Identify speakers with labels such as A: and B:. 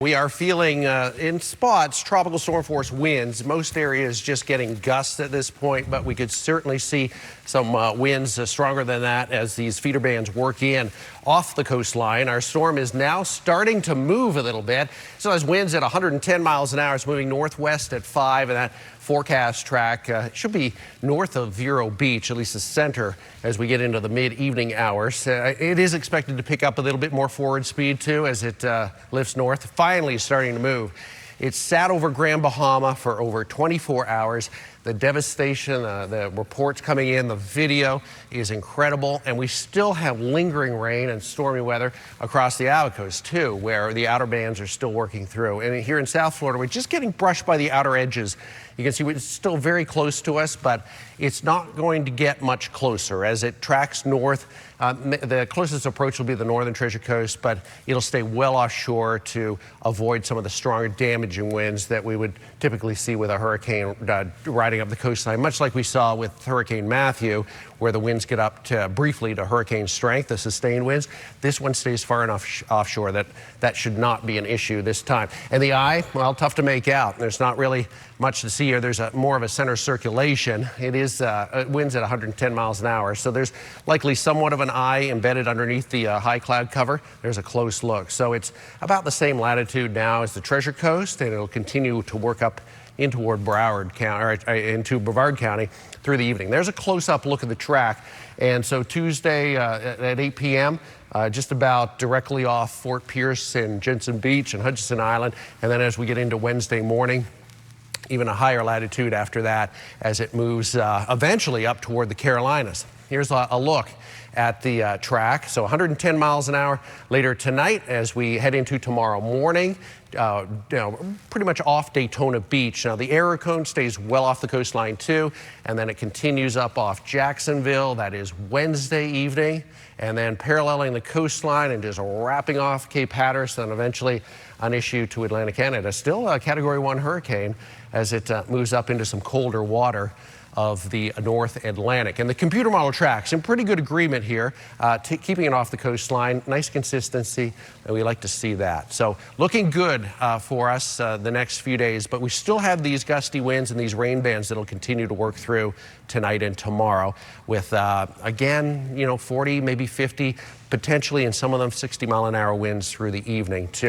A: We are feeling, in spots, tropical storm force winds. Most areas just getting gusts at this point, but we could certainly see some winds stronger than that as these feeder bands work in off the coastline. Our storm is now starting to move a little bit. So as winds at 110 miles an hour, it's moving northwest at 5, and that forecast track should be north of Vero Beach, at least the center, as we get into the mid-evening hours. It is expected to pick up a little bit more forward speed, too, as it lifts north. Finally starting to move. It sat over Grand Bahama for over 24 hours. The devastation, the reports coming in, the video is incredible, and we still have lingering rain and stormy weather across the outer coast too, where the outer bands are still working through. And here in South Florida, we're just getting brushed by the outer edges. You can see it's still very close to us, but it's not going to get much closer as it tracks north. The closest approach will be the northern Treasure Coast, but it'll stay well offshore to avoid some of the stronger damaging winds that we would typically see with a hurricane riding up the coastline, much like we saw with Hurricane Matthew, where the winds get up to briefly to hurricane strength, the sustained winds. This one stays far enough offshore that should not be an issue this time. And the eye, well, tough to make out. There's not really much to see here. There's more of a center circulation. It is winds at 110 miles an hour, so there's likely somewhat of an eye embedded underneath the high cloud cover. There's a close look. So it's about the same latitude now as the Treasure Coast, and it'll continue to work up in toward Broward County, or into Brevard County through the evening. There's a close-up look at the track. And so Tuesday at 8 p.m., just about directly off Fort Pierce and Jensen Beach and Hutchinson Island. And then as we get into Wednesday morning, even a higher latitude after that as it moves eventually up toward the Carolinas. Here's a look at the track. So 110 miles an hour later tonight as we head into tomorrow morning. Pretty much off Daytona Beach. Now the error cone stays well off the coastline too, and then it continues up off Jacksonville. That is Wednesday evening, and then paralleling the coastline and just wrapping off Cape Hatteras, and eventually an issue to Atlantic Canada. Still a Category 1 hurricane as it moves up into some colder water of the North Atlantic. And the computer model tracks in pretty good agreement here, keeping it off the coastline. Nice consistency, and we like to see that. So looking good for us the next few days, but we still have these gusty winds and these rain bands that'll continue to work through tonight and tomorrow with, again, 40, maybe 50, potentially in some of them 60-mile-an-hour winds through the evening too.